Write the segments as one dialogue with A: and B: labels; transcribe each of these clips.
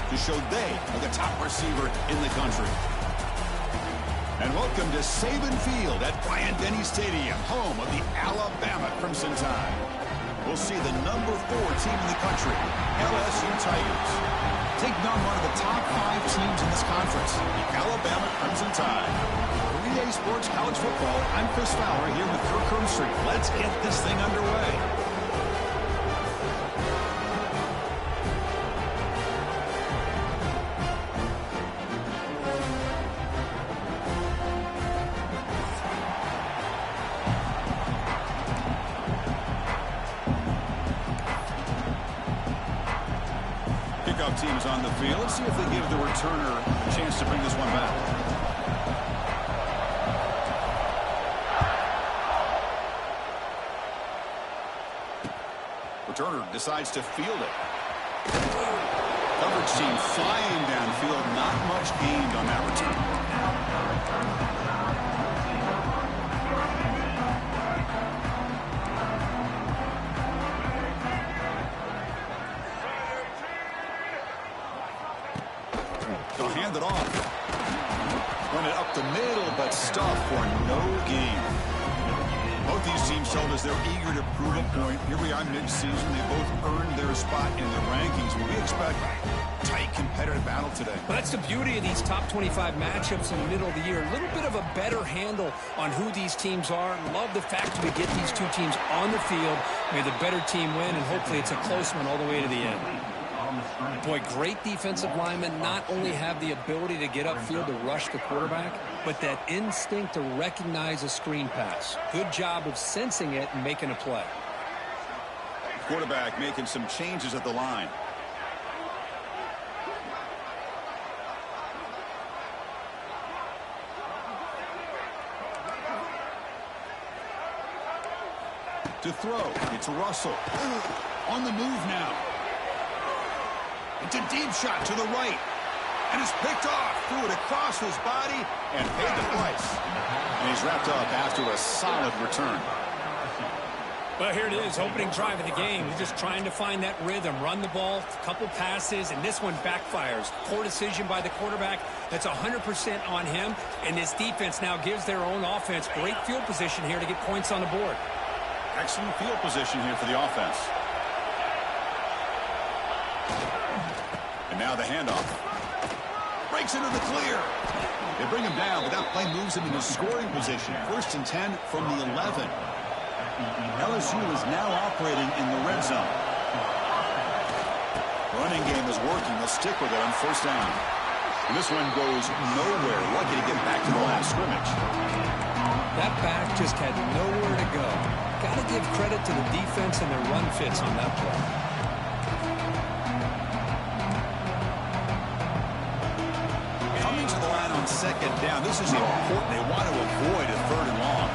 A: to show they are the top receiver in the country. And welcome to Saban Field at Bryant-Denny Stadium, home of the Alabama Crimson Tide. We'll see the number 4 team in the country, LSU Tigers, taking on one of the top 5 teams in this conference, the Alabama Crimson Tide. 3-Day Sports College Football, I'm Chris Fowler here with Kirk Herbstreit. Let's get this thing underway. Kickoff team is on the field. Let's see if they give the returner a chance to bring this one back. Returner decides to field it. Coverage team flying downfield. Not much gained on that return. They'll hand it off. Run it up the middle, but stuffed for no gain. Both these teams told us they're eager to prove a point. Here we are mid-season. They both earned their spot in the rankings. We expect tight competitive battle today.
B: Well, that's the beauty of these top 25 matchups in the middle of the year. A little bit of a better handle on who these teams are. Love the fact that we get these two teams on the field. May the better team win, and hopefully it's a close one all the way to the end. Boy, great defensive linemen not only have the ability to get upfield to rush the quarterback, but that instinct to recognize a screen pass. Good job of sensing it and making a play.
A: Quarterback making some changes at the line. To throw, it's Russell. On the move now. It's a deep shot to the right. And it's picked off. Threw it across his body and paid the price. And he's wrapped up after a solid return.
B: Well, here it is, opening drive of the game. He's just trying to find that rhythm, run the ball, a couple passes, and this one backfires. Poor decision by the quarterback. That's 100% on him. And this defense now gives their own offense great field position here to get points on the board.
A: Excellent field position here for the offense. And now the handoff. Breaks into the clear. They bring him down, but that play moves him into scoring position. 1st and 10 from the 11. LSU is now operating in the red zone. Running game is working. They'll stick with it on 1st down. And this one goes nowhere. Lucky to get back to the line of scrimmage.
B: That back just had nowhere to go. Got to give credit to the defense and their run fits on that play.
A: Coming to the line on 2nd down. This is important. They want to avoid a 3rd and long.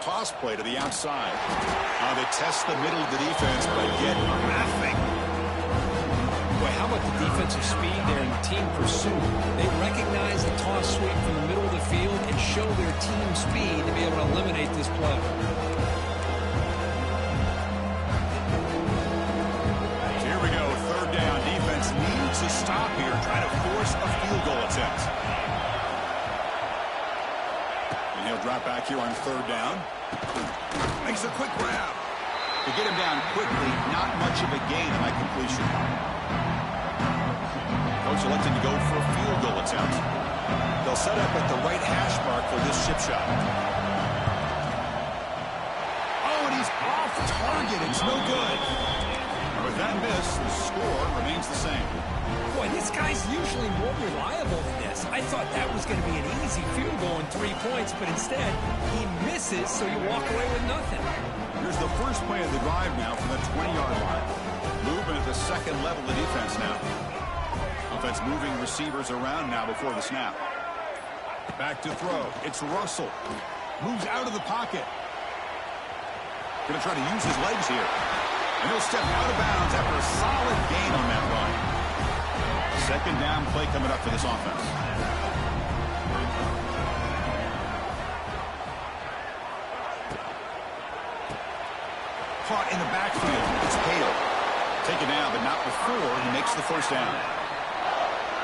A: Toss play to the outside. Now they test the middle of the defense, but get nothing.
B: Boy, how about the defensive speed there and team pursuit? They recognize the toss sweep from the middle of the field and show their team speed to be able to eliminate this play.
A: Here we go, 3rd down. Defense needs to stop here, try to force a field goal attempt. And he'll drop back here on 3rd down. Makes a quick grab. To get him down quickly, not much of a gain on that completion. Coach elected to go for a field goal attempt. They'll set up at the right hash mark for this chip shot. Oh, and he's off target. It's no good. With that miss, the score remains the same.
B: Boy, this guy's usually more reliable than this. I thought that was going to be an easy field goal and 3 points, but instead, he misses, so you walk away with nothing.
A: Here's the first play of the drive now from the 20-yard line. Movement at the 2nd level of the defense now. Offense moving receivers around now before the snap. Back to throw. It's Russell. Moves out of the pocket. Going to try to use his legs here. And he'll step out of bounds after a solid gain on that run. Second down play coming up for this offense. Caught in the backfield. It's Hale. Taken down, but not before he makes the first down.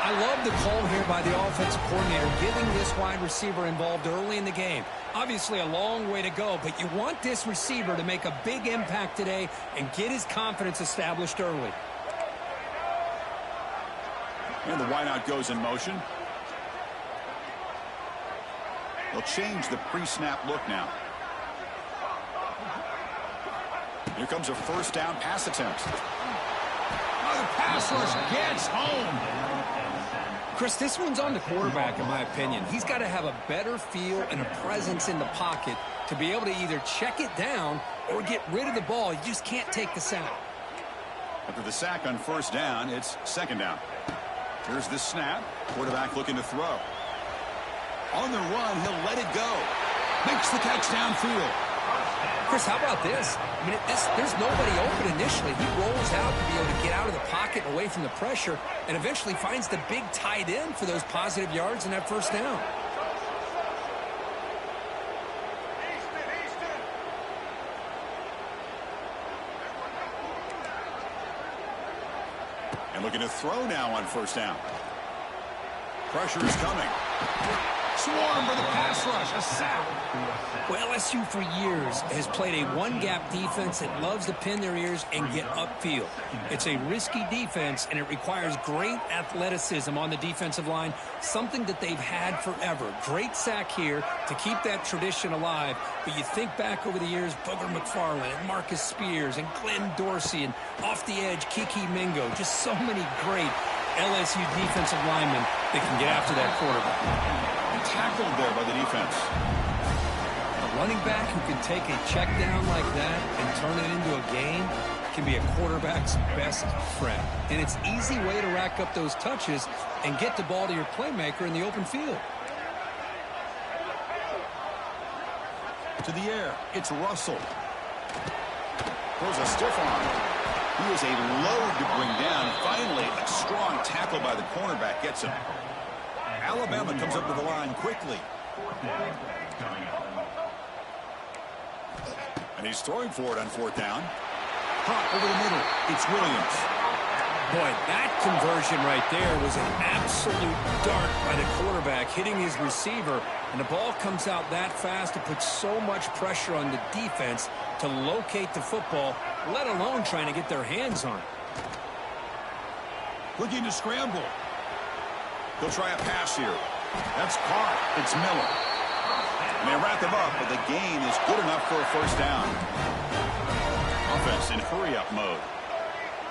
B: I love the call here by the offensive coordinator, getting this wide receiver involved early in the game. Obviously a long way to go, but you want this receiver to make a big impact today and get his confidence established early.
A: And the wideout goes in motion. They'll change the pre-snap look now. Here comes a first down pass attempt. Oh, the pass rush gets home.
B: Chris, this one's on the quarterback, in my opinion. He's got to have a better feel and a presence in the pocket to be able to either check it down or get rid of the ball. You just can't take the sack.
A: After the sack on first down, it's second down. Here's the snap. Quarterback looking to throw. On the run, he'll let it go. Makes the catch downfield.
B: Chris, how about this? I mean, there's nobody open initially. He rolls out to be able to get out of the pocket and away from the pressure and eventually finds the big tight end for those positive yards in that first down.
A: And looking to throw now on first down. Pressure is coming. Swarm for the pass rush. A sack.
B: Well, LSU for years has played a one-gap defense that loves to pin their ears and get upfield. It's a risky defense, and it requires great athleticism on the defensive line, something that they've had forever. Great sack here to keep that tradition alive. But you think back over the years, Booger McFarland and Marcus Spears and Glenn Dorsey and off the edge, Kiki Mingo. Just so many great LSU defensive linemen that can get after that quarterback.
A: Tackled there by the defense.
B: A running back who can take a check down like that and turn it into a game can be a quarterback's best friend. And it's an easy way to rack up those touches and get the ball to your playmaker in the open field.
A: To the air, it's Russell. Throws a stiff arm. He was a load to bring down. Finally, a strong tackle by the cornerback gets him. Alabama comes up to the line quickly. And he's throwing for it on fourth down. Hot over the middle. It's Williams.
B: Boy, that conversion right there was an absolute dart by the quarterback, hitting his receiver. And the ball comes out that fast. It puts so much pressure on the defense to locate the football, let alone trying to get their hands on it.
A: Looking to scramble. They'll try a pass here. That's caught. It's Miller. And they wrap him up, but the gain is good enough for a first down. Offense in hurry-up mode.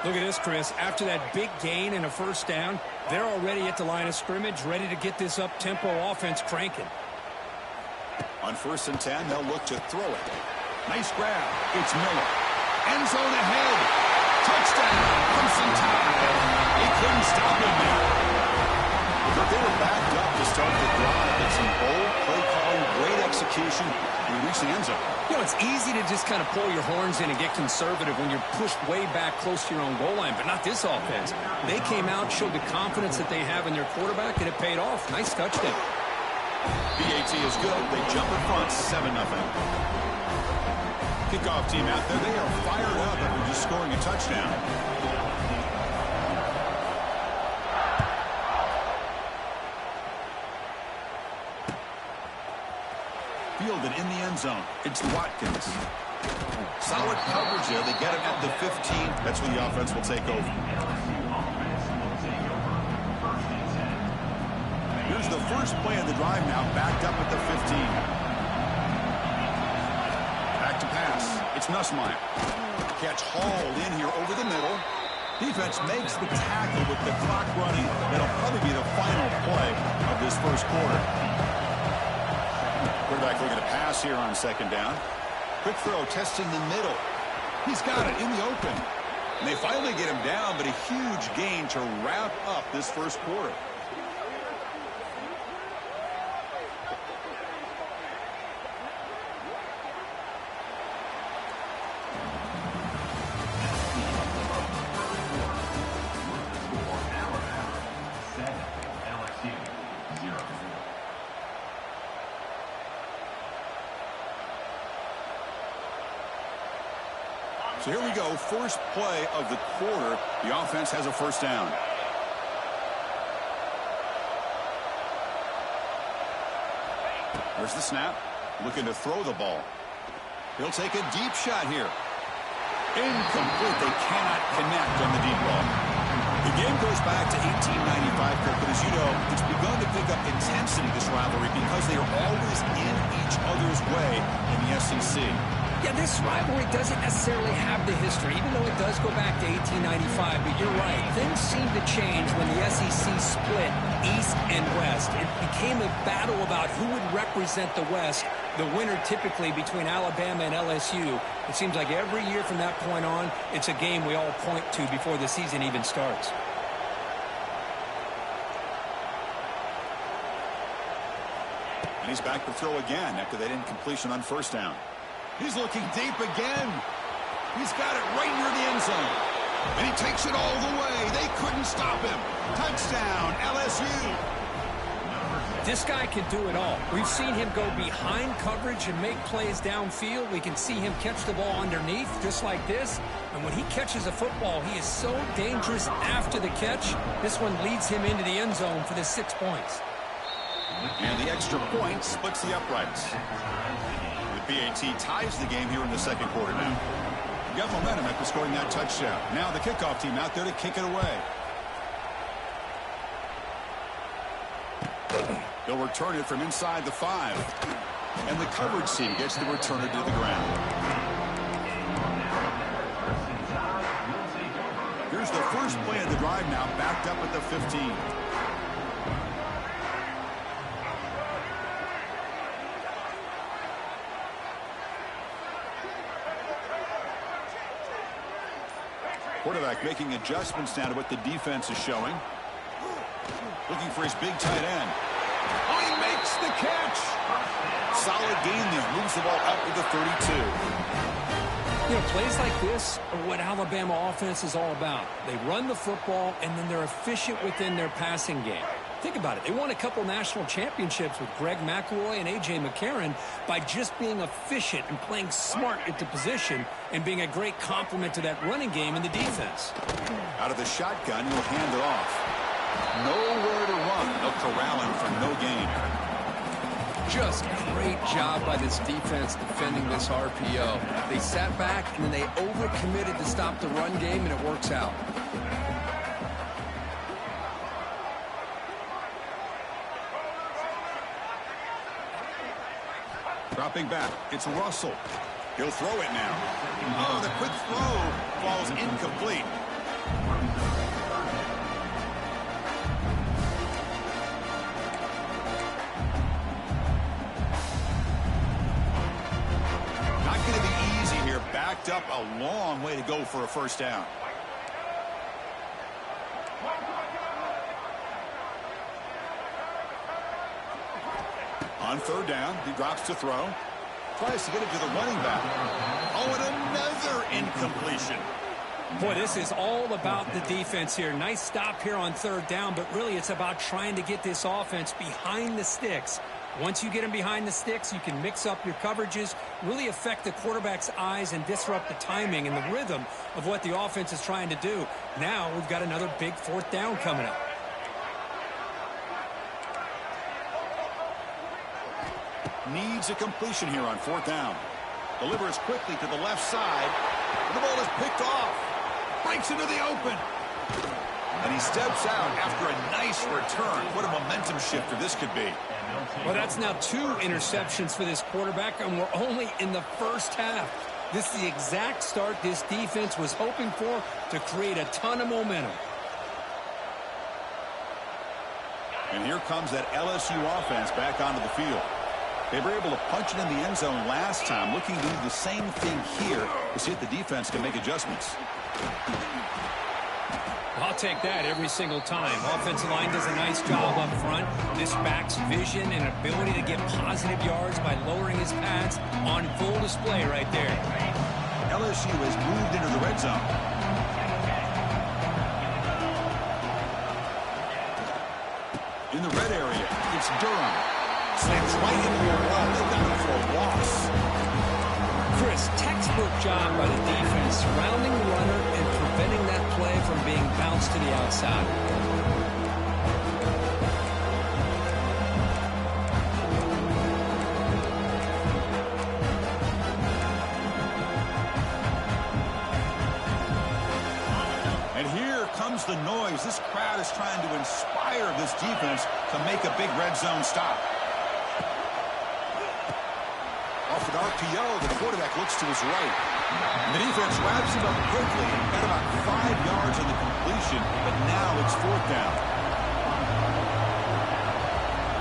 B: Look at this, Chris. After that big gain and a first down, they're already at the line of scrimmage, ready to get this up-tempo offense cranking.
A: On 1st and 10, they'll look to throw it. Nice grab. It's Miller. End zone ahead. Touchdown. Ncaa. They couldn't stop him there. But they were backed up to start the drive. It's some bold play calling, great execution, and we reach the end zone.
B: You know, it's easy to just kind of pull your horns in and get conservative when you're pushed way back close to your own goal line, but not this offense. They came out, showed the confidence that they have in their quarterback, and it paid off. Nice touchdown.
A: BAT is good. They jump in front, 7-0. Kickoff team out there. They are fired up after just scoring a touchdown. Fielded in the end zone. It's Watkins. Solid coverage there. They get him at the 15. That's when the offense will take over. Here's the first play of the drive now, backed up at the 15. Back to pass. It's Nussmeier. Catch hauled in here over the middle. Defense makes the tackle with the clock running. That'll probably be the final play of this first quarter. Quarterback looking to pass here on second down. Quick throw, testing the middle. He's got it in the open. And they finally get him down, but a huge gain to wrap up this first quarter. So here we go, first play of the quarter. The offense has a first down. There's the snap. Looking to throw the ball. He'll take a deep shot here. Incomplete. They cannot connect on the deep ball. The game goes back to 1895, Kirk, but as you know, it's begun to pick up intensity, this rivalry, because they are always in each other's way in the SEC.
B: Yeah, this rivalry doesn't necessarily have the history, even though it does go back to 1895. But you're right, things seem to change when the SEC split East and West. It became a battle about who would represent the West, the winner typically between Alabama and LSU. It seems like every year from that point on, it's a game we all point to before the season even starts.
A: And he's back to throw again after that incompletion on first down. He's looking deep again. He's got it right near the end zone. And he takes it all the way. They couldn't stop him. Touchdown, LSU.
B: This guy can do it all. We've seen him go behind coverage and make plays downfield. We can see him catch the ball underneath just like this. And when he catches a football, he is so dangerous after the catch. This one leads him into the end zone for the 6 points.
A: And the extra point splits the uprights. The BAT ties the game here in the second quarter now. You got momentum after scoring that touchdown. Now the kickoff team out there to kick it away. They'll return it from inside the 5. And the coverage team gets the returner to the ground. Here's the first play of the drive now, backed up at the 15. Quarterback making adjustments now to what the defense is showing. Looking for his big tight end. Oh, he makes the catch. Solid gain there. Moves the ball up to the 32.
B: You know, plays like this are what Alabama offense is all about. They run the football, and then they're efficient within their passing game. Think about it. They won a couple national championships with Greg McElroy and A.J. McCarron by just being efficient and playing smart at the position and being a great complement to that running game in the defense.
A: Out of the shotgun, he'll hand it off. Nowhere to run. They'll corral him for no gain.
B: Just great job by this defense defending this RPO. They sat back, and then they overcommitted to stop the run game, and it works out.
A: Dropping back, it's Russell. He'll throw it now. Oh, the quick throw falls incomplete. Not going to be easy here. Backed up a long way to go for a first down. On third down, he drops to throw. Tries to get it to the running back. Oh, and another incompletion.
B: Boy, this is all about the defense here. Nice stop here on third down, but really it's about trying to get this offense behind the sticks. Once you get them behind the sticks, you can mix up your coverages, really affect the quarterback's eyes and disrupt the timing and the rhythm of what the offense is trying to do. Now we've got another big fourth down coming up.
A: Needs a completion here on fourth down. Delivers quickly to the left side. And the ball is picked off. Breaks into the open. And he steps out after a nice return. What a momentum shifter this could be.
B: Well, that's now 2 interceptions for this quarterback, and we're only in the first half. This is the exact start this defense was hoping for to create a ton of momentum.
A: And here comes that LSU offense back onto the field. They were able to punch it in the end zone last time, looking to do the same thing here to see if the defense can make adjustments.
B: I'll take that every single time. Offensive line does a nice job up front. This back's vision and ability to get positive yards by lowering his pads on full display right there.
A: LSU has moved into the red zone. In the red area, it's Durham. Slams right into a wall. They've got him for a loss.
B: Chris, textbook job by the defense, surrounding the runner and preventing that play from being bounced to the outside.
A: And here comes the noise. This crowd is trying to inspire this defense to make a big red zone stop. Off an RPO, the quarterback looks to his right. And the defense wraps him up quickly. Got about 5 yards on the completion, but now it's 4th down.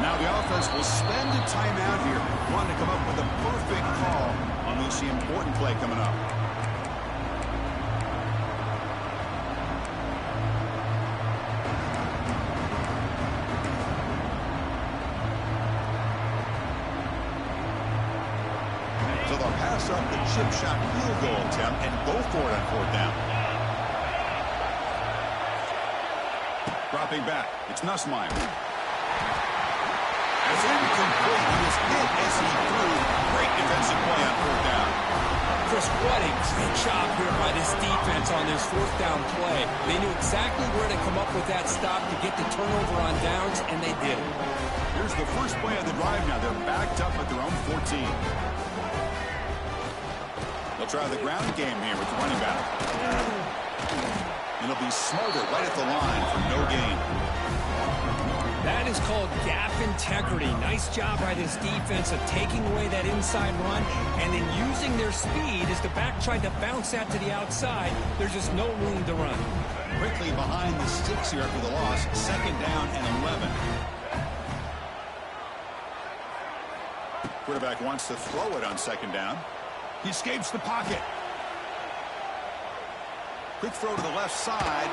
A: Now the offense will spend a timeout here, wanting to come up with a perfect call on this important play coming up. So they'll pass up the chip shot field goal attempt and go for it on 4th down. Dropping back, it's Nussmeier. It's incomplete. He was hit as he threw. Great defensive play on 4th down.
B: Chris, what a great job here by this defense on this 4th down play. They knew exactly where to come up with that stop to get the turnover on downs, and they did.
A: Here's the first play of the drive now. They're backed up at their own 14. They'll try the ground game here with the running back. And it'll be Smarter right at the line for no gain.
B: That is called gap integrity. Nice job by this defense of taking away that inside run and then using their speed as the back tried to bounce that to the outside. There's just no room to run.
A: Quickly behind the sticks here after the loss. 2nd down and 11. Quarterback wants to throw it on 2nd down. He escapes the pocket. Quick throw to the left side.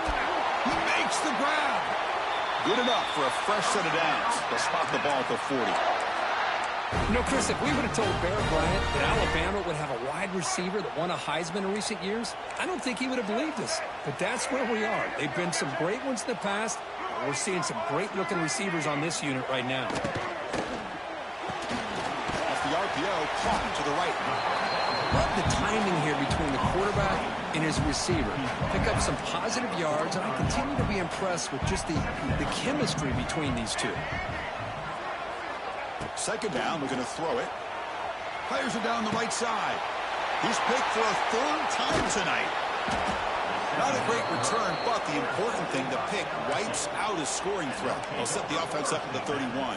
A: He makes the grab. Good enough for a fresh set of downs. They'll spot the ball at the 40.
B: You know, Chris, if we would have told Bear Bryant that Alabama would have a wide receiver that won a Heisman in recent years, I don't think he would have believed us. But that's where we are. They've been some great ones in the past. We're seeing some great-looking receivers on this unit right now.
A: Off the RPO, caught to the right.
B: Love the timing here between the quarterback and his receiver. Pick up some positive yards, and I continue to be impressed with just the chemistry between these two.
A: 2nd down, we're going to throw it. Players are down the right side. He's picked for a 3rd time tonight. Not a great return, but the important thing, the pick wipes out a scoring threat. They'll set the offense up at the 31.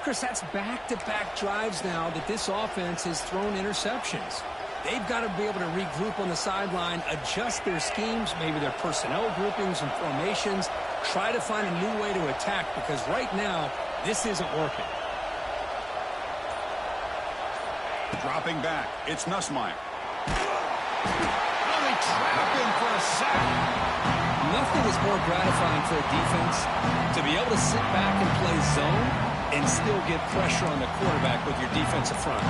B: Chris, that's back-to-back drives now that this offense has thrown interceptions. They've got to be able to regroup on the sideline, adjust their schemes, maybe their personnel groupings and formations, try to find a new way to attack, because right now, this isn't working.
A: Dropping back, it's Nussmeier. They trap him for a sack.
B: Nothing is more gratifying for a defense to be able to sit back and play zone and still get pressure on the quarterback with your defensive front.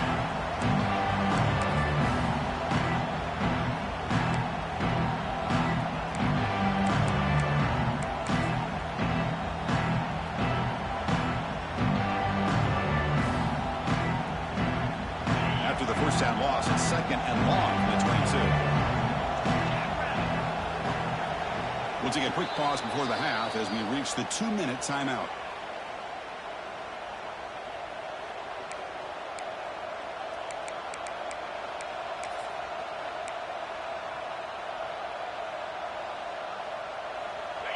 A: After the 1st down loss, it's 2nd and long from the 22. We'll take a quick pause before the half as we reach the 2-minute timeout.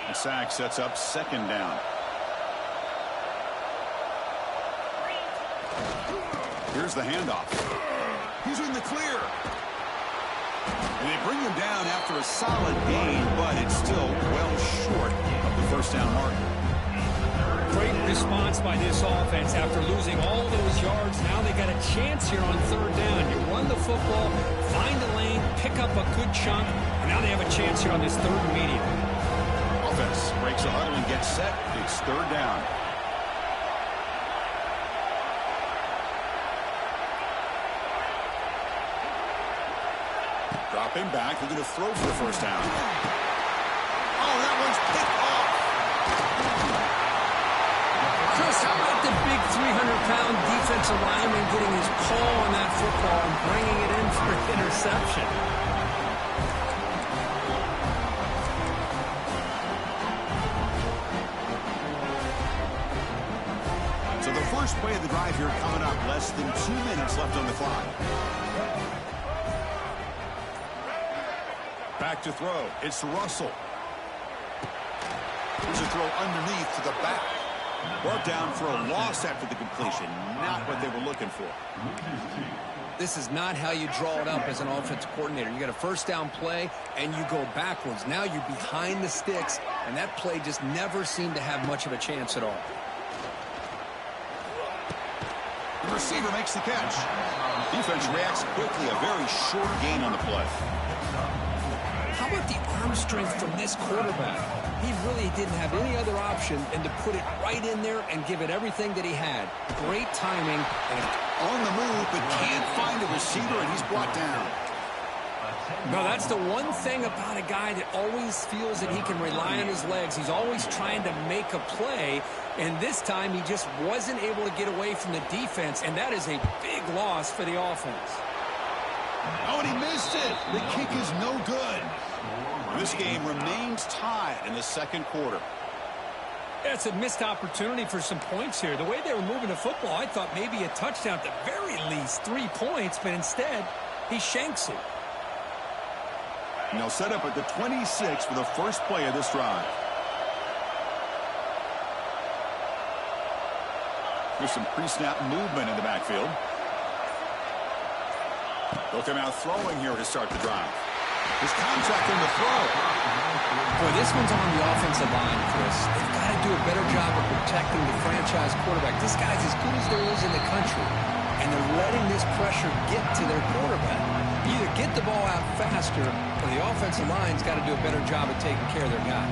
A: The sack sets up 2nd down. Here's the handoff. He's in the clear. And they bring him down after a solid gain, but it's still well short of the 1st down mark.
B: Great response by this offense after losing all those yards. Now they got a chance here on 3rd down. You run the football, find a lane, pick up a good chunk, and now they have a chance here on this 3rd and medium.
A: Offense breaks a huddle and gets set. It's 3rd down. Dropping back, they're going to throw for the 1st down. Oh, that one's picked off.
B: Chris, how about the big 300-pound defensive lineman getting his paw on that football and bringing it in for an interception.
A: So the first play of the drive here coming up. Less than 2 minutes left on the clock. Back to throw. It's Russell. Here's a throw underneath to the back. Brought down for a loss after the completion. Not what they were looking for.
B: This is not how you draw it up as an offensive coordinator. You got a first down play, and you go backwards. Now you're behind the sticks, and that play just never seemed to have much of a chance at all.
A: The receiver makes the catch. Defense reacts quickly. A very short gain on the play.
B: How about the arm strength from this quarterback? He really didn't have any other option than to put it right in there and give it everything that he had. Great timing. And
A: on the move, but can't find a receiver, and he's brought down.
B: No, that's the one thing about a guy that always feels that he can rely on his legs. He's always trying to make a play, and this time he just wasn't able to get away from the defense, and that is a big loss for the offense.
A: Oh, and he missed it. The kick is no good. This game remains tied in the second quarter.
B: That's a missed opportunity for some points here. The way they were moving the football, I thought maybe a touchdown, at the very least 3 points, but instead he shanks it.
A: And they'll set up at the 26 for the first play of this drive. There's some pre-snap movement in the backfield. They'll come out throwing here to start the drive. There's contact on the throw.
B: Boy, this one's on the offensive line, Chris. They've got to do a better job of protecting the franchise quarterback. This guy's as good as there is in the country, and they're letting this pressure get to their quarterback. Either get the ball out faster, or the offensive line's got to do a better job of taking care of their guy.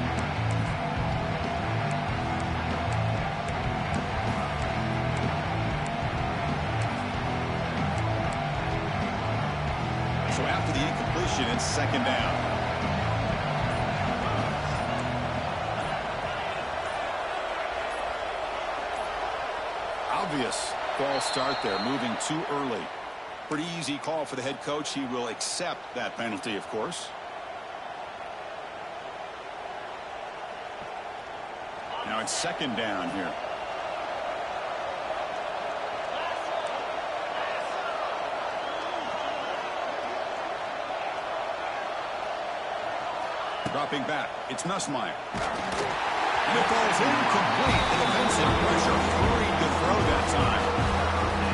A: So after the incompletion, it's second down. Obvious false start there, moving too early. Pretty easy call for the head coach. He will accept that penalty, of course. Now it's second down here. Dropping back, it's Nussmeier. And it falls incomplete. The defensive pressure hurried to throw that time.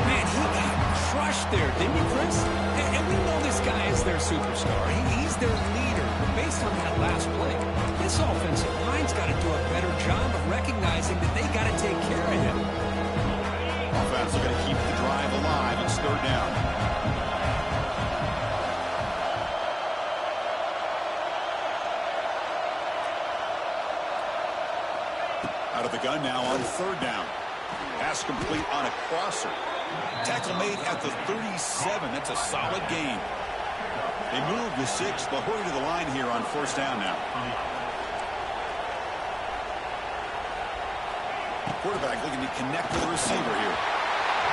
B: Man, he got crushed there, didn't he, Chris? And we know this guy is their superstar. He's their leader. But based on that last play, this offensive line's got to do a better job of recognizing that they got to take care of him.
A: Offense are going to keep the drive alive. It's third down. Out of the gun now on third down. Pass complete on a crosser. Tackle made at the 37. That's a solid gain. They move the 6. They'll hurry to the line here on first down now. Quarterback looking to connect with the receiver here.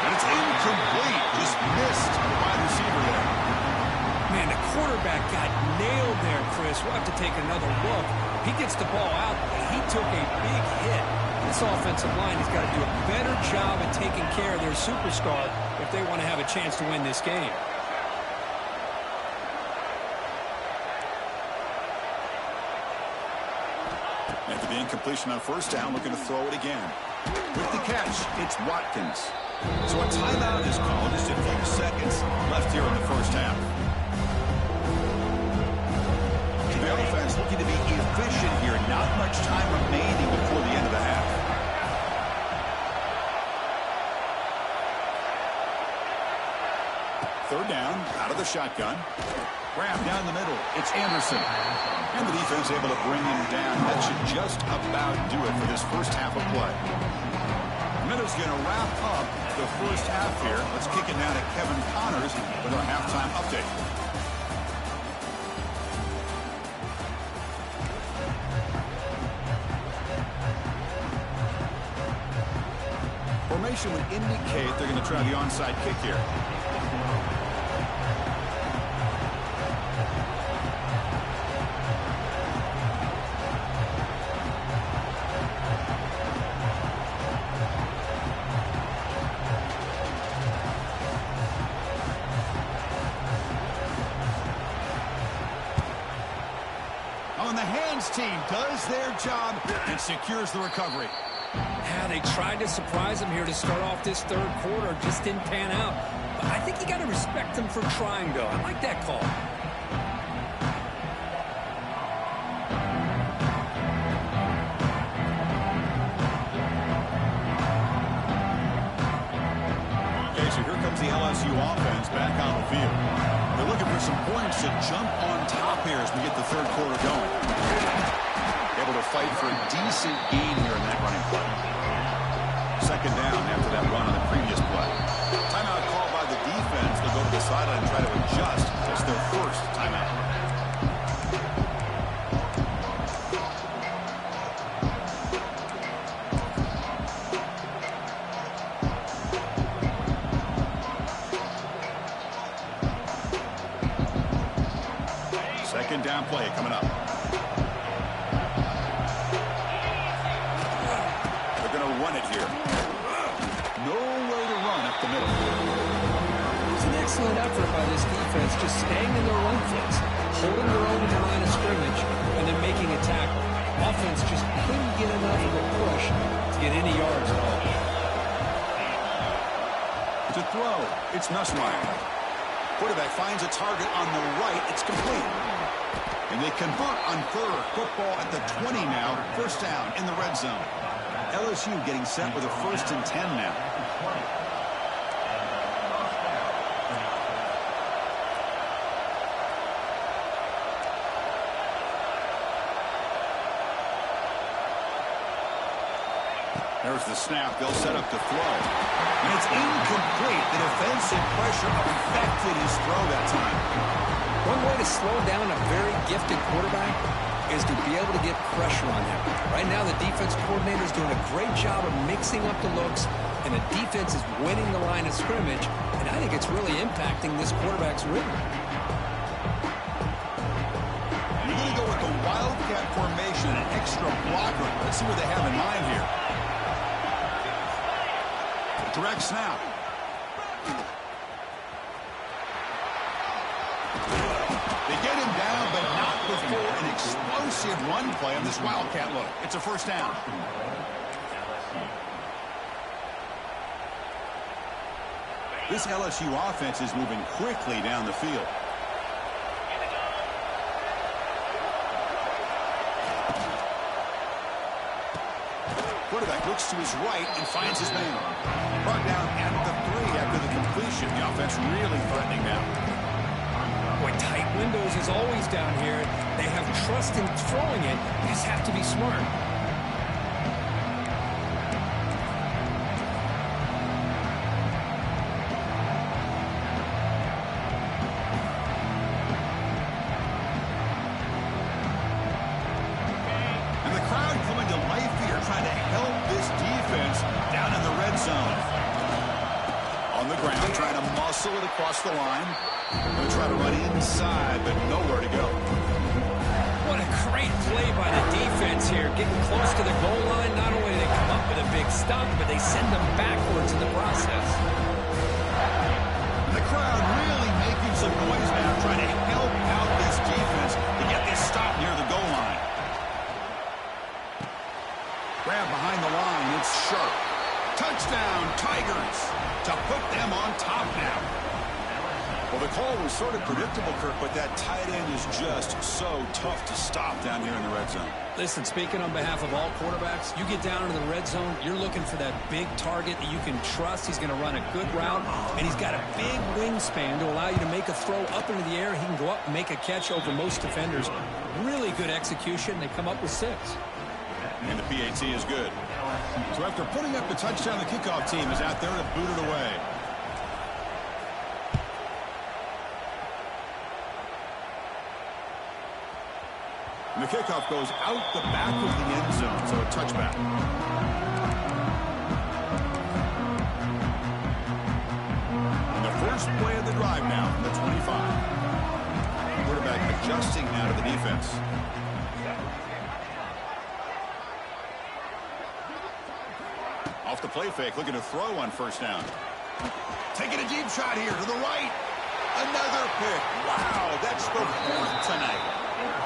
A: And it's incomplete. Just missed the wide receiver there.
B: Man, the quarterback got nailed there, Chris. We'll have to take another look. He gets the ball out, but he took a big hit. This offensive line has got to do a better job of taking care of their superstar if they want to have a chance to win this game.
A: After the incompletion on first down, looking to throw it again. With the catch, it's Watkins. So a timeout is called. Just a few seconds left here in the first half. The offense looking to be efficient here. Not much time remaining before the end of the half. Third down, out of the shotgun. Grab down the middle. It's Anderson. And the defense able to bring him down. That should just about do it for this first half of play. Miller's going to wrap up the first half here. Let's kick it now to Kevin Connors with our halftime update. formation would indicate they're going to try the onside kick here. On the hands team does their job and secures the recovery.
B: Yeah, they tried to surprise him here to start off this third quarter. Just didn't pan out. But I think you got to respect them for trying, though. I like that call.
A: Okay, so here comes the LSU offense back on the field. They're looking for some points to jump on top here as we get the third quarter going. Able to fight for a decent gain here in that running play. Second down after that run on the previous play. Timeout called by the defense. They'll go to the sideline and try to adjust. It's their first timeout. Second down play coming up. They're going to run it here. No way to run up the middle.
B: It was an excellent effort by this defense, just staying in their run fits, holding their own at the line of scrimmage, and then making a tackle. Offense just couldn't get enough of a push to get any yards at all.
A: To throw, it's Nussmeier. Quarterback finds a target on the right. It's complete. And they convert on third. Football at the 20 now. First down in the red zone. LSU getting set with a 1st and 10 now. There's the snap. They'll set up to throw. And it's incomplete. The defensive pressure affected his throw that time.
B: One way to slow down a very gifted quarterback is to be able to get pressure on him. Right now, the defense coordinator is doing a great job of mixing up the looks, and the defense is winning the line of scrimmage, and I think it's really impacting this quarterback's rhythm.
A: You're going to go with the wildcat formation, an extra blocker. Let's see what they have in mind here. Direct snap. They get him down, but not before an explosive run play on this wildcat look. It's a first down. This LSU offense is moving quickly down the field. Quarterback looks to his right and finds his man. Brought down at the 3 after the completion. The offense really threatening now.
B: Boy, tight windows is always down here. They have trust in throwing it. They just have to be smart.
A: And the crowd coming to life here, trying to help this defense down in the red zone. On the ground, trying to muscle it across the line. Going to try to run inside, but nowhere to go.
B: What a great play by the defense here. Getting close to the goal line, not only do they come up with a big stop, but they send them backwards in the process.
A: The crowd really making some noise now, trying to help out this defense to get this stop near the goal line. Grab behind the line, it's sharp. Touchdown, Tigers, to put them on top now. Well, the call was sort of predictable, Kirk, but that tight end is just so tough to stop down here in the red zone.
B: Listen, speaking on behalf of all quarterbacks, you get down into the red zone, you're looking for that big target that you can trust. He's going to run a good route, and he's got a big wingspan to allow you to make a throw up into the air. He can go up and make a catch over most defenders. Really good execution. They come up with 6.
A: And the PAT is good. So after putting up the touchdown, the kickoff team is out there to boot it away. And the kickoff goes out the back of the end zone, so a touchback. first play of the drive now from the 25. Quarterback adjusting now to the defense. Off the play fake, looking to throw on first down. Taking a deep shot here to the right. Another pick. Wow, that's the fourth tonight.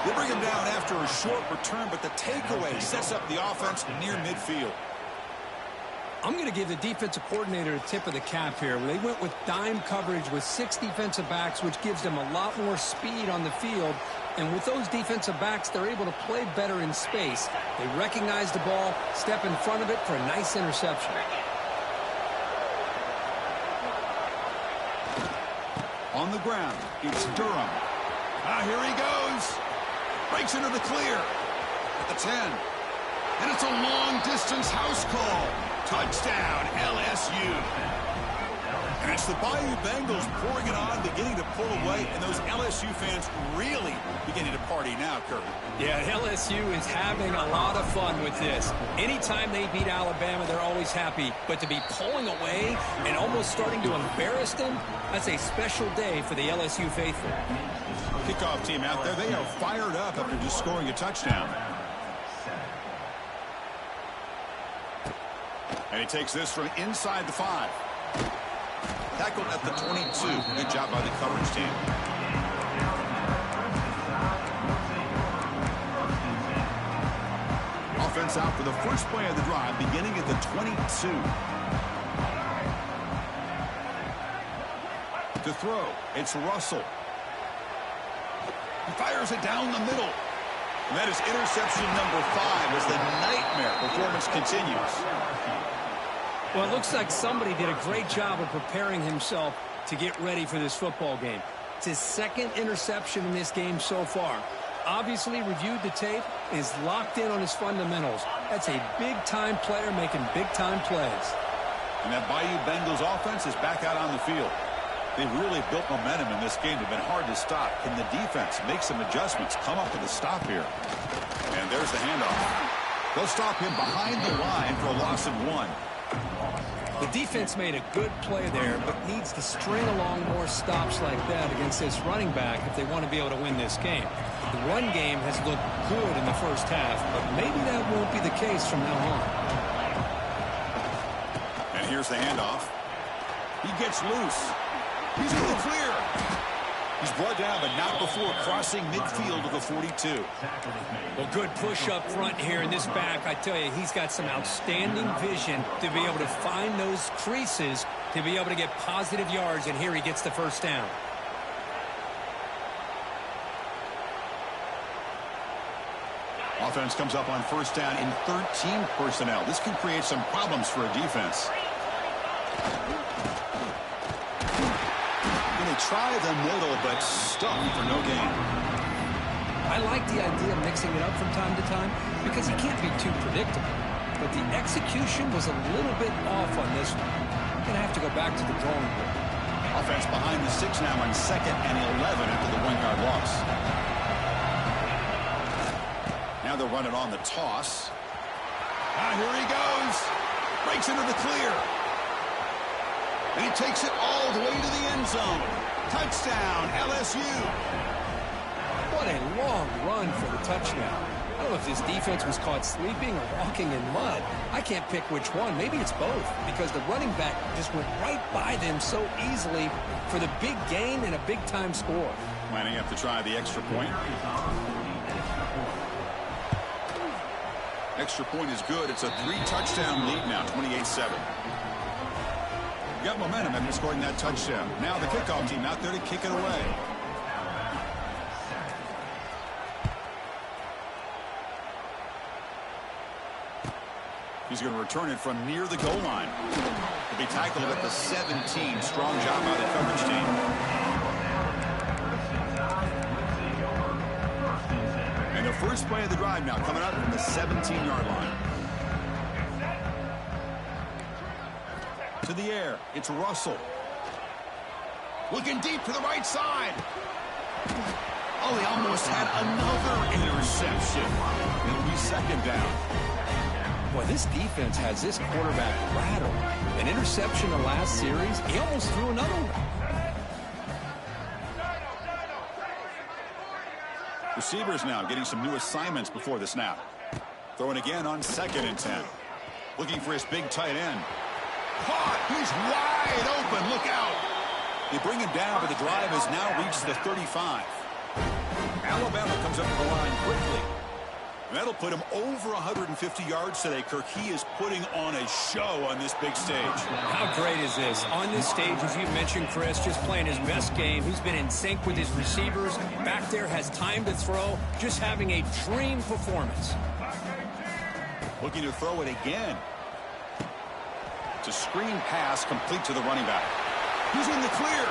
A: They bring him down after a short return, but the takeaway sets up the offense near midfield.
B: I'm going to give the defensive coordinator a tip of the cap here. They went with dime coverage with 6 defensive backs, which gives them a lot more speed on the field. And with those defensive backs, they're able to play better in space. They recognize the ball, step in front of it for a nice interception.
A: On the ground, it's Durham. Here he goes. Breaks into the clear. At the 10. And it's a long-distance house call. Touchdown, LSU. And it's the Bayou Bengals pouring it on, beginning to pull away, and those LSU fans really beginning to party now, Kirk.
B: Yeah, LSU is having a lot of fun with this. Anytime they beat Alabama, they're always happy. But to be pulling away and almost starting to embarrass them, that's a special day for the LSU faithful.
A: Kickoff team out there, they are fired up after just scoring a touchdown. And he takes this from inside the 5. Tackled at the 22. Good job by the coverage team. Offense out for the first play of the drive, beginning at the 22. To throw, it's Russell. He fires it down the middle. And that is interception number 5 as the nightmare performance continues.
B: Well, it looks like somebody did a great job of preparing himself to get ready for this football game. It's his second interception in this game so far. Obviously reviewed the tape, is locked in on his fundamentals. That's a big-time player making big-time plays.
A: And that Bayou Bengals offense is back out on the field. They've really built momentum in this game. They've been hard to stop. Can the defense make some adjustments, come up with a stop here? And there's the handoff. They'll stop him behind the line for a loss of 1.
B: The defense made a good play there, but needs to string along more stops like that against this running back if they want to be able to win this game. The run game has looked good in the first half, but maybe that won't be the case from now on.
A: And here's the handoff. He gets loose. He's in the clear. He's brought down, but not before crossing midfield of the 42.
B: Well, good push up front here in this back. I tell you, he's got some outstanding vision to be able to find those creases to be able to get positive yards, and here he gets the first down.
A: Offense comes up on first down in 13 personnel. This can create some problems for a defense. Try the middle, but stuck for no gain.
B: I like the idea of mixing it up from time to time because he can't be too predictable. But the execution was a little bit off on this one. Going to have to go back to the drawing board.
A: Offense behind the 6 now on 2nd and 11 after the 1-yard loss. Now they'll run it on the toss. Here he goes. Breaks into the clear. And he takes it all the way to the end zone. Touchdown, LSU.
B: What a long run for the touchdown. I don't know if this defense was caught sleeping or walking in mud. I can't pick which one. Maybe it's both because the running back just went right by them so easily for the big gain and a big-time score.
A: Lining up to try the extra point. Extra point is good. It's a 3-touchdown lead now, 28-7. Got momentum after scoring that touchdown. Now the kickoff team out there to kick it away. He's going to return it from near the goal line. He'll be tackled at the 17. Strong job by the coverage team. And the first play of the drive now coming up from the 17-yard line. To the air, it's Russell. Looking deep to the right side. Oh, he almost had another interception. It'll be 2nd down.
B: Boy, this defense has this quarterback rattled. An interception the last series, he almost threw another one.
A: Receivers now getting some new assignments before the snap. Throwing again on 2nd and 10. Looking for his big tight end. Caught! He's wide open. Look out! They bring him down, but the drive has now reached the 35. Alabama comes up to the line quickly. And that'll put him over 150 yards today, Kirk. He is putting on a show on this big stage.
B: How great is this? On this stage, as you mentioned, Chris, just playing his best game. He's been in sync with his receivers. Back there, has time to throw. Just having a dream performance.
A: Looking to throw it again. It's a screen pass complete to the running back. He's in the clear.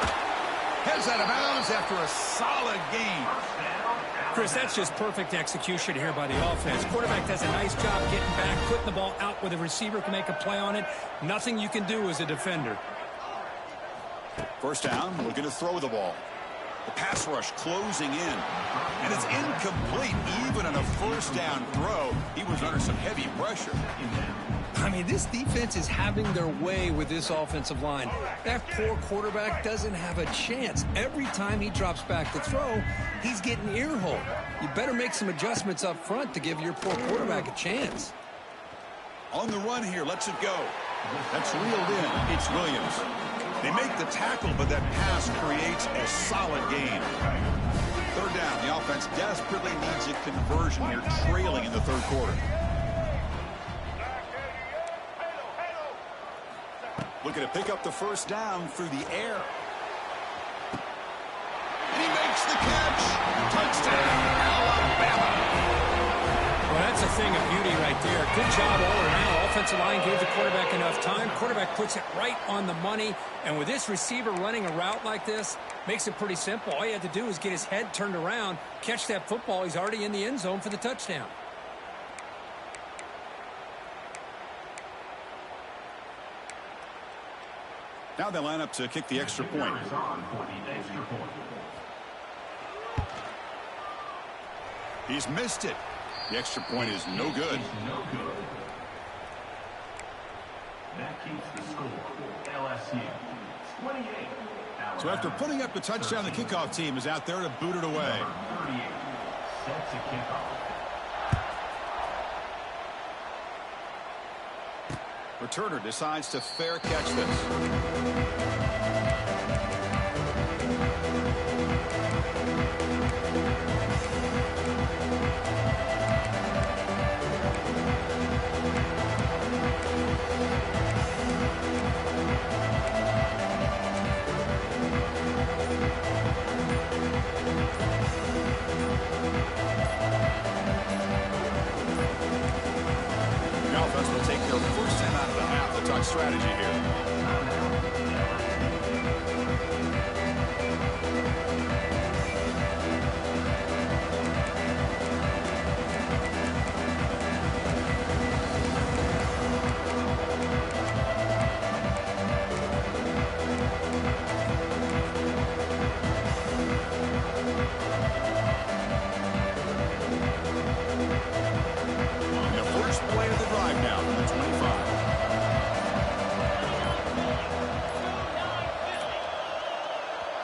A: Heads out of bounds after a solid gain.
B: Chris, that's just perfect execution here by the offense. Quarterback does a nice job getting back, putting the ball out where the receiver can make a play on it. Nothing you can do as a defender.
A: First down, looking to throw the ball. The pass rush closing in. And it's incomplete. Even on a first down throw, he was under some heavy pressure.
B: I mean, this defense is having their way with this offensive line. That poor quarterback doesn't have a chance. Every time he drops back to throw, he's getting ear-holed. You better make some adjustments up front to give your poor quarterback a chance.
A: On the run here, lets it go. That's reeled in. It's Williams. They make the tackle, but that pass creates a solid gain. Third down, the offense desperately needs a conversion here, trailing in the third quarter. Looking to pick up the first down through the air. And he makes the catch. Touchdown, Alabama.
B: Well, that's a thing of beauty right there. Good job all around. Offensive line gave the quarterback enough time. Quarterback puts it right on the money. And with this receiver running a route like this, makes it pretty simple. All you have to do is get his head turned around, catch that football. He's already in the end zone for the touchdown.
A: Now they line up to kick the extra point. He's missed it. The extra point is no good.
C: That keeps the score. LSU 28.
A: So after putting up the touchdown, the kickoff team is out there to boot it away.
C: 38 sets a kickoff.
A: Returner decides to fair catch this. Will take their first time out of the half. The touch strategy here.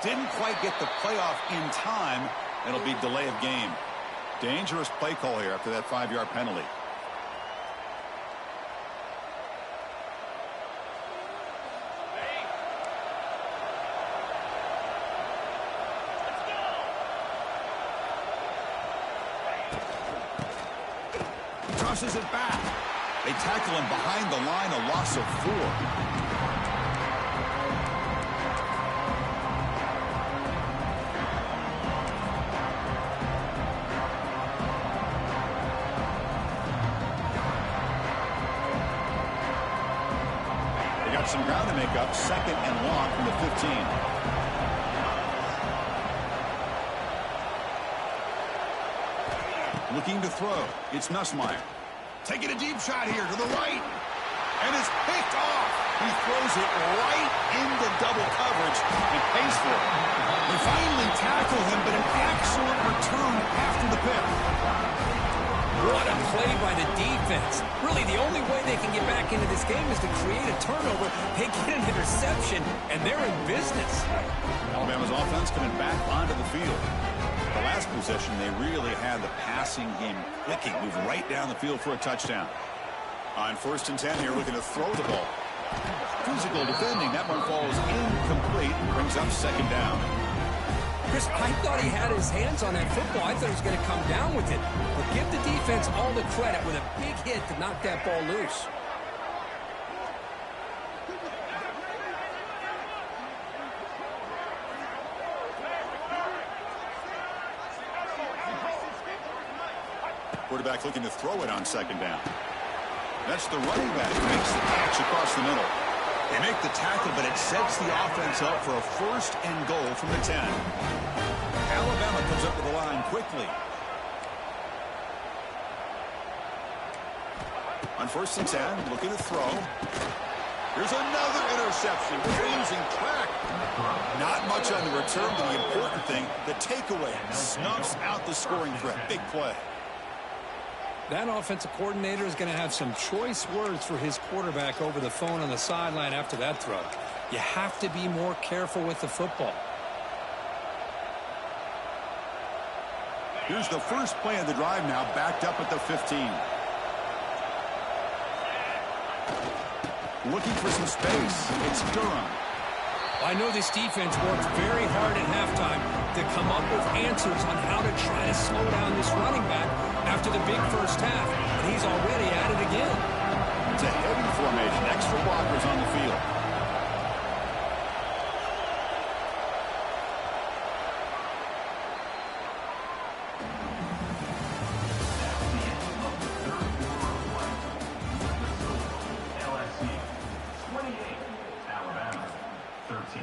A: Didn't quite get the playoff in time. It'll be delay of game. Dangerous play call here after that 5-yard penalty. Tosses it back. They tackle him behind the line, a loss of 4. Some ground to make up. 2nd and long from the 15. Looking to throw. It's Nussmeier. Taking a deep shot here to the right. And it's picked off. He throws it right into double coverage and pays for it. They finally tackle him, but an excellent return after the pick.
B: What a play by the defense. Really, the only way they can get back into this game is to create a turnover. They get an interception, and they're in business.
A: Alabama's offense coming back onto the field. The last possession, they really had the passing game clicking. Move right down the field for a touchdown. On 1st and 10 here, looking to throw the ball. Physical defending. That one falls incomplete. Brings up 2nd down.
B: Chris, I thought he had his hands on that football. I thought he was going to come down with it. But give the defense all the credit with a big hit to knock that ball loose.
A: Quarterback looking to throw it on 2nd down. That's the running back who makes the catch across the middle. They make the tackle, but it sets the offense up for a 1st and goal from the 10. Alabama comes up to the line quickly. On 1st and 10, looking to throw. Here's another interception. We're losing track. Not much on the return, but the important thing, the takeaway snuffs out the scoring threat. Big play.
B: That offensive coordinator is going to have some choice words for his quarterback over the phone on the sideline after that throw. You have to be more careful with the football.
A: Here's the first play of the drive now, backed up at the 15. Looking for some space. It's Durham.
B: I know this defense worked very hard at halftime to come up with answers on how to try to slow down this running back after the big first half, and he's already at it again.
A: It's a heavy formation. Extra blockers on the field.
C: LSU 28, Alabama 13.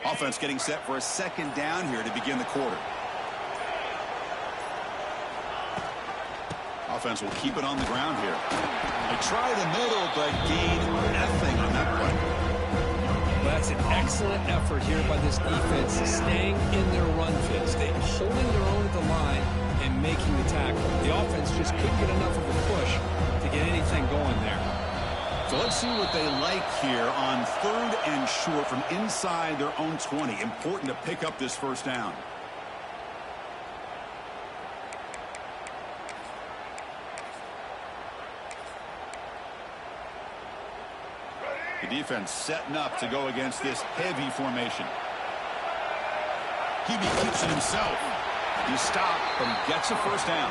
A: Offense getting set for a 2nd down here to begin the quarter. Offense will keep it on the ground here. They try the middle, but gain nothing on that play.
B: That's an excellent effort here by this defense, staying in their run fits. They're holding their own at the line and making the tackle. The offense just couldn't get enough of a push to get anything going there.
A: So let's see what they like here on 3rd and short from inside their own 20. Important to pick up this 1st down. The defense setting up to go against this heavy formation. He keeps it himself. He's stopped, but he gets a 1st down.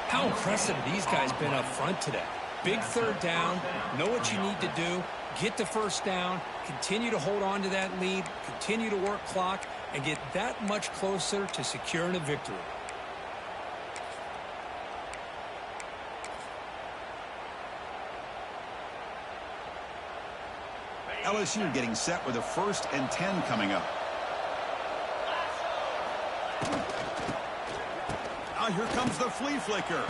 B: How impressive these guys been up front today. Big 3rd down, know what you need to do, get the 1st down, continue to hold on to that lead, continue to work clock, and get that much closer to securing a victory.
A: LSU getting set with a 1st and 10 coming up. Now here comes the flea flicker.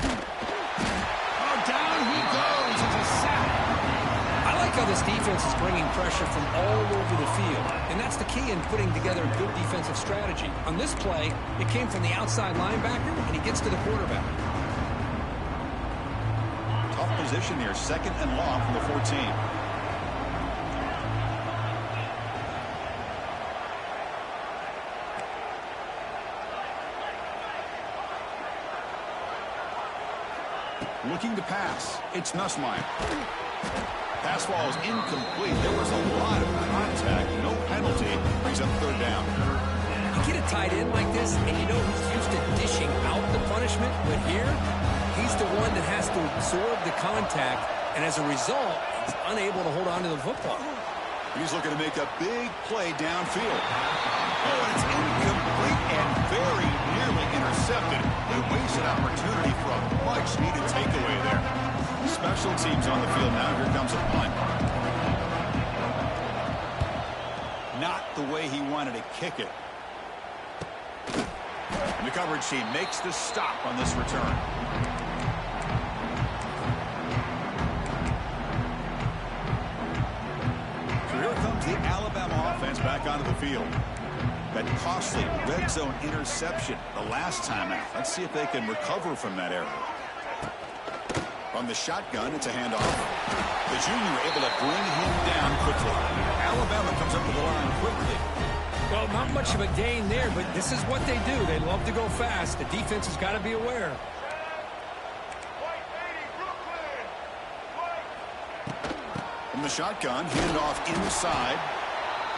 A: Down he goes. It's a sack.
B: I like how this defense is bringing pressure from all over the field, and that's the key in putting together a good defensive strategy. On this play, it came from the outside linebacker, and he gets to the quarterback.
A: Tough position here. 2nd and long from the 14. Looking to pass. It's Nussmeier. Pass ball is incomplete. There was a lot of contact. No penalty. Brings up 3rd down.
B: You get a tight end like this, and you know he's used to dishing out the punishment, but here, he's the one that has to absorb the contact, and as a result, he's unable to hold on to the football.
A: He's looking to make a big play downfield. Oh, and it's incomplete and very nearly intercepted. A wasted opportunity for a much-needed takeaway there. Special teams on the field now. Here comes a punt. Not the way he wanted to kick it. And the coverage team makes the stop on this return. So here comes the Alabama offense back onto the field. That costly red zone interception the last time out. Let's see if they can recover from that error. From the shotgun, it's a handoff. The junior able to bring him down quickly. Alabama comes up to the line quickly.
B: Well, not much of a gain there, but this is what they do. They love to go fast. The defense has got to be aware.
A: From the shotgun, handoff inside.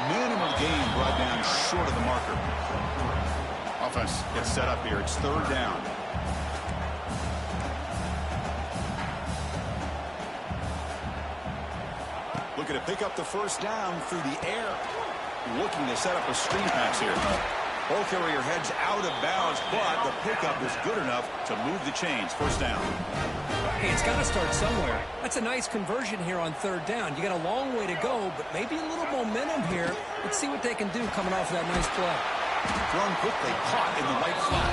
A: Minimal gain brought down short of the marker. Offense gets set up here. It's third down. Looking to pick up the first down through the air. Looking to set up a screen pass here. Ball carrier heads out of bounds, but the pickup is good enough to move the chains. First down.
B: Hey, it's got to start somewhere. That's a nice conversion here on third down. You got a long way to go, but maybe a little momentum here. Let's see what they can do coming off of that nice play.
A: Thrown quickly, caught in the right flat.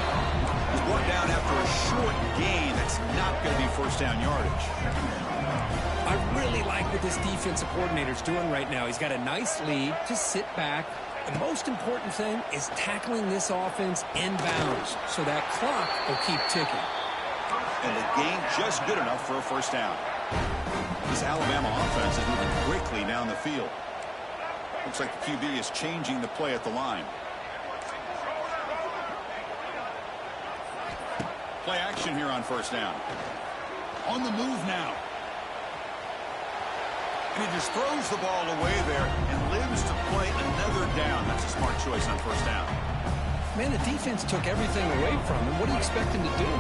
A: He's brought down after a short gain. That's not going to be first down yardage.
B: I really like what this defensive coordinator's doing right now. He's got a nice lead. Just sit back. The most important thing is tackling this offense inbounds so that clock will keep ticking.
A: And the gain just good enough for a first down. This Alabama offense is moving quickly down the field. Looks like the QB is changing the play at the line. Play action here on first down. On the move now. And he just throws the ball away there and lives to play another down. That's a smart choice on first down.
B: Man, the defense took everything away from him. What do you expect him to do?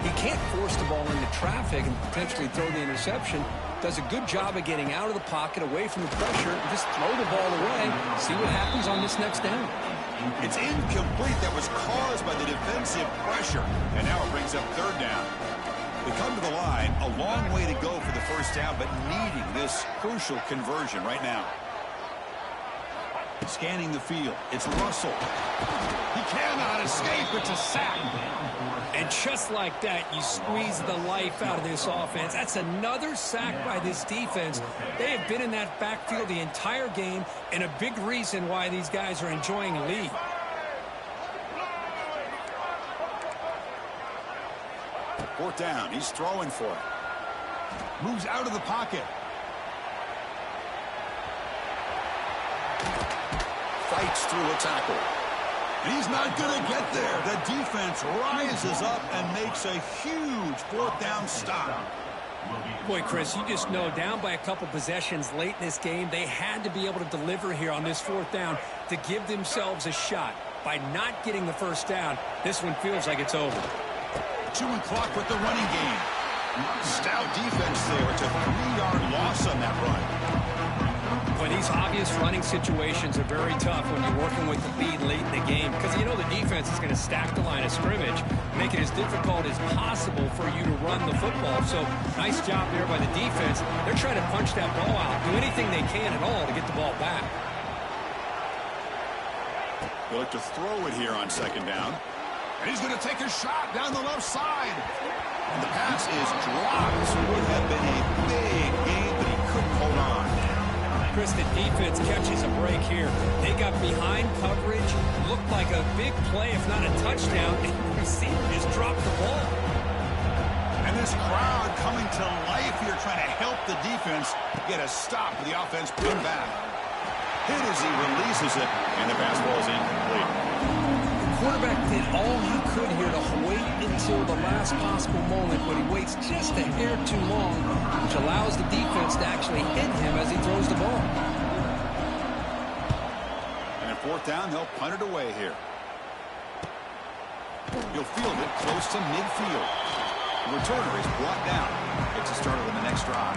B: He can't force the ball into traffic and potentially throw the interception. Does a good job of getting out of the pocket, away from the pressure, and just throw the ball away. See what happens on this next down.
A: It's incomplete. That was caused by the defensive pressure. And now it brings up third down. We come to the line, a long way to go for the first down, but needing this crucial conversion right now. Scanning the field, it's Russell. He cannot escape, it's a sack.
B: And just like that, you squeeze the life out of this offense. That's another sack by this defense. They have been in that backfield the entire game, and a big reason why these guys are enjoying a lead.
A: Fourth down, he's throwing for it. Moves out of the pocket. Fights through a tackle. He's not going to get there. The defense rises up and makes a huge fourth down stop.
B: Boy, Chris, you just know down by a couple possessions late in this game, they had to be able to deliver here on this fourth down to give themselves a shot. By not getting the first down, this one feels like it's over.
A: Chewing clock with the running game. Stout defense there. It's a 3-yard loss on that run.
B: Well, these obvious running situations are very tough when you're working with the lead late in the game because you know the defense is going to stack the line of scrimmage, make it as difficult as possible for you to run the football. So nice job there by the defense. They're trying to punch that ball out, do anything they can at all to get the ball back.
A: They look to throw it here on second down. And he's going to take a shot down the left side. And the pass is dropped. Would have been a big gain, but he couldn't hold on.
B: Chris, the defense catches a break here. They got behind coverage, looked like a big play, if not a touchdown, and the receiver just dropped the ball.
A: And this crowd coming to life here, trying to help the defense get a stop with the offense put back. Hit as he releases it, and the pass ball is incomplete.
B: Quarterback did all he could here to wait until the last possible moment, but he waits just a hair too long, which allows the defense to actually hit him as he throws the ball.
A: And at fourth down, they'll punt it away here. He'll field it close to midfield. The returner is brought down. Gets a start on the next drive.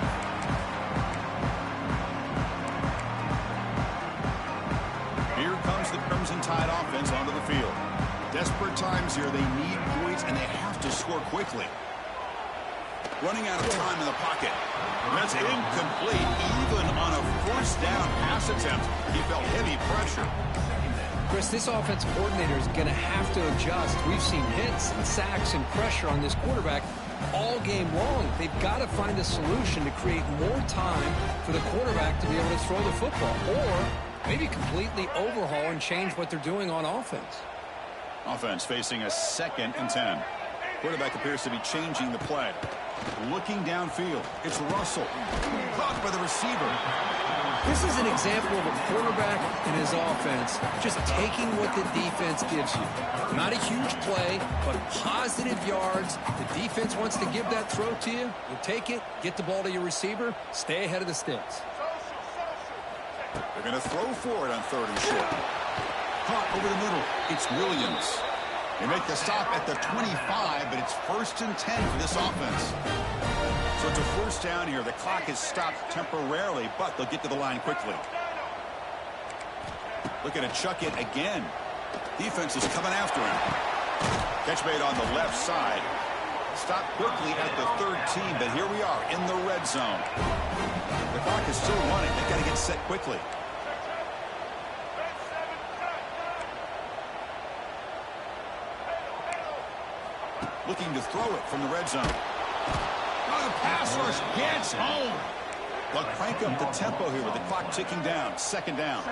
A: Here comes the Crimson Tide offense onto the field. Desperate times here. They need points, and they have to score quickly. Running out of time in the pocket. That's incomplete. Even on a first down pass attempt, he felt heavy pressure.
B: Chris, this offensive coordinator is going to have to adjust. We've seen hits and sacks and pressure on this quarterback all game long. They've got to find a solution to create more time for the quarterback to be able to throw the football, or maybe completely overhaul and change what they're doing on offense.
A: Offense facing a 2nd and 10. Quarterback appears to be changing the play. Looking downfield. It's Russell. Caught by the receiver.
B: This is an example of a quarterback and his offense just taking what the defense gives you. Not a huge play, but positive yards. The defense wants to give that throw to you. You take it, get the ball to your receiver, stay ahead of the sticks.
A: They're going to throw for it on 3rd and short. Caught over the middle. It's Williams. They make the stop at the 25, but it's 1st and 10 for this offense. So it's a 1st down here. The clock is stopped temporarily, but they'll get to the line quickly. Looking to chuck it again. Defense is coming after him. Catch made on the left side. Stopped quickly at the 13, but here we are in the red zone. The clock is still running. They've got to get set quickly. Looking to throw it from the red zone. Oh, the pass rush gets home. They'll crank up the tempo here with the clock ticking down. 2nd down.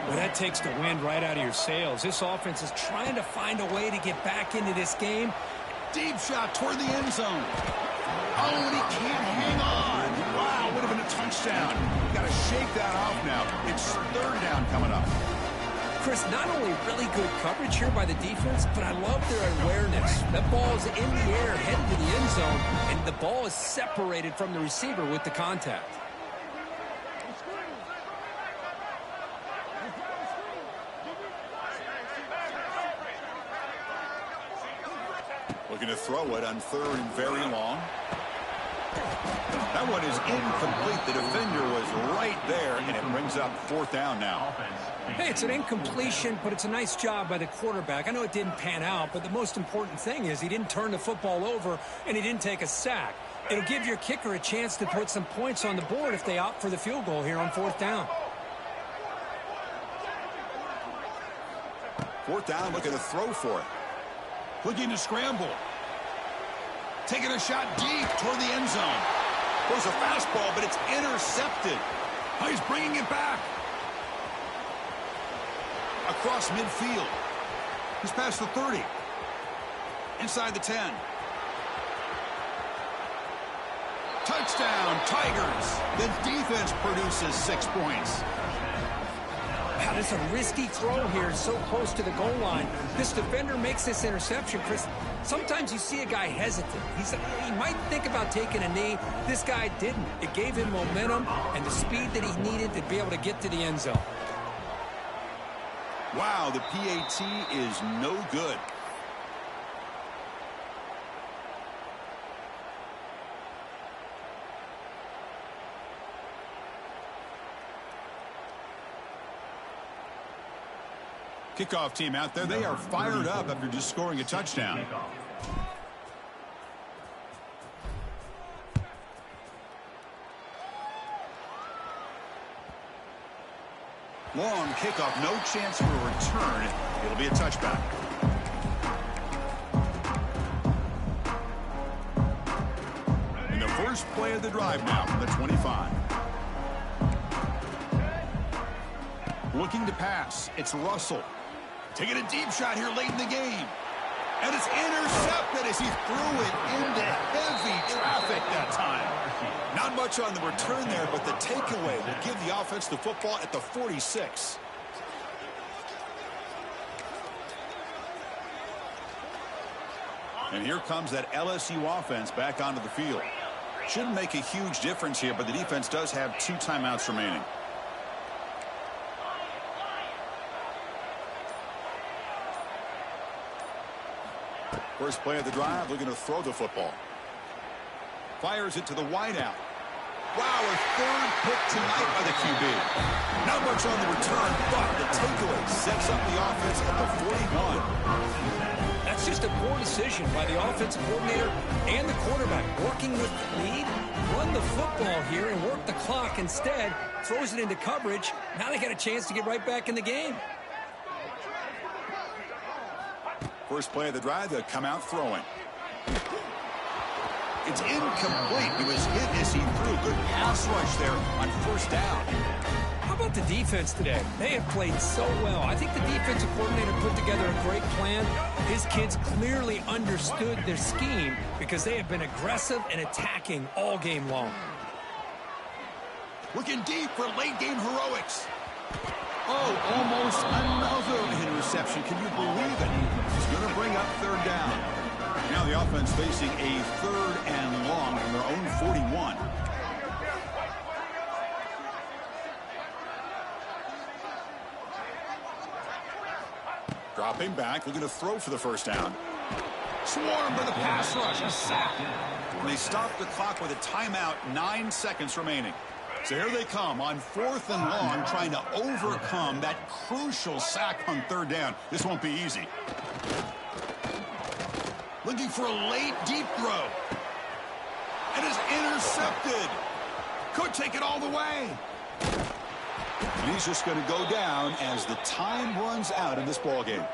B: Well, that takes the wind right out of your sails. This offense is trying to find a way to get back into this game.
A: Deep shot toward the end zone. Oh, and he can't hang on. Wow, would have been a touchdown. Got to shake that off now. It's 3rd down coming up.
B: Chris, not only really good coverage here by the defense, but I love their awareness. That ball is in the air, headed to the end zone, and the ball is separated from the receiver with the contact.
A: Looking to throw it on 3rd and very long. That one is incomplete. The defender was right there, and it brings up 4th down now.
B: Hey, it's an incompletion, but it's a nice job by the quarterback. I know it didn't pan out, but the most important thing is he didn't turn the football over, and he didn't take a sack. It'll give your kicker a chance to put some points on the board if they opt for the field goal here on 4th down.
A: 4th down, looking to throw for it. Looking to scramble. Taking a shot deep toward the end zone. There's a fastball, but it's intercepted. Oh, he's bringing it back. Across midfield. He's past the 30. Inside the 10. Touchdown, Tigers. The defense produces 6 points.
B: God, it's a risky throw here, so close to the goal line. This defender makes this interception, Chris. Sometimes you see a guy hesitant. He might think about taking a knee. This guy didn't. It gave him momentum and the speed that he needed to be able to get to the end zone.
A: Wow, the PAT is no good. Kickoff team out there, they are fired up after just scoring a touchdown. Long kickoff, no chance for a return. It'll be a touchback. And the first play of the drive now from the 25. Looking to pass. It's Russell. Taking a deep shot here late in the game. And it's intercepted as he threw it into heavy traffic that time. Not much on the return there, but the takeaway will give the offense the football at the 46. And here comes that LSU offense back onto the field. Shouldn't make a huge difference here, but the defense does have 2 timeouts remaining. First play of the drive, looking to throw the football. Fires it to the wideout. Wow, a 3rd pick tonight by the QB. Not much on the return, but the takeaway sets up the offense at the 41.
B: That's just a poor decision by the offensive coordinator and the quarterback. Working with the lead, run the football here and work the clock instead. Throws it into coverage. Now they got a chance to get right back in the game.
A: First play of the drive, they'll come out throwing. It's incomplete. He was hit as he threw. Good pass rush there on 1st down.
B: about the defense today? They have played so well. I think the defensive coordinator put together a great plan. His kids clearly understood their scheme because they have been aggressive and attacking all game long.
A: Looking deep for late-game heroics. Oh, almost another interception. Can you believe it? He's going to bring up third down. Now the offense facing a 3rd and long from their own 41. Dropping back, looking to throw for the first down. Swarmed by the pass rush, a sack. And they stop the clock with a timeout, 9 seconds remaining. So here they come on 4th and long, trying to overcome that crucial sack on 3rd down. This won't be easy. Looking for a late, deep throw. And is intercepted. Could take it all the way. And he's just going to go down as the time runs out in this ballgame.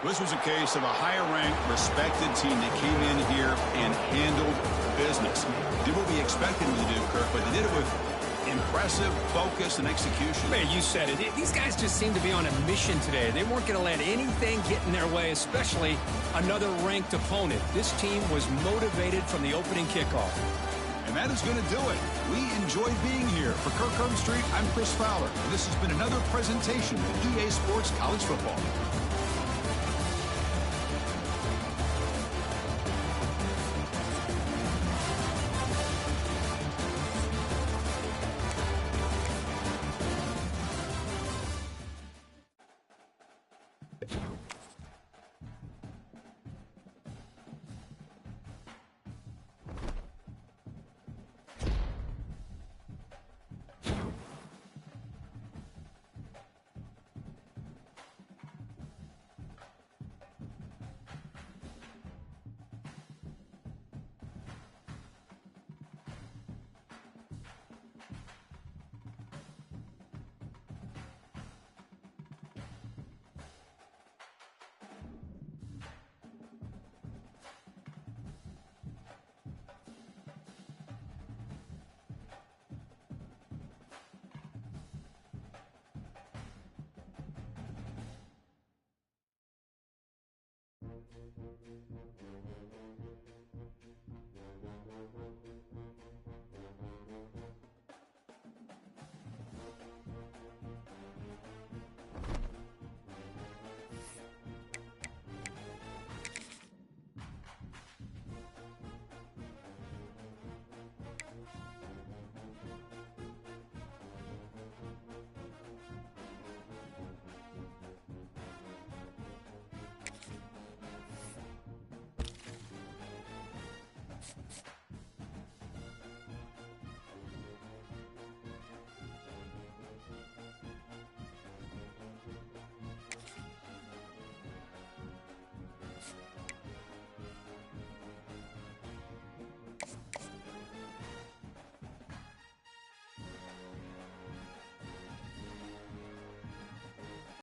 A: This was a case of a higher-ranked, respected team that came in here and handled business. Did what we expected them to do, Kirk, but they did it with impressive focus and execution.
B: Man, you said it. These guys just seem to be on a mission today. They weren't going to let anything get in their way, especially another ranked opponent. This team was motivated from the opening kickoff.
A: And that is going to do it. We enjoyed being here. For Kirk Street, I'm Chris Fowler, and this has been another presentation of EA Sports College Football.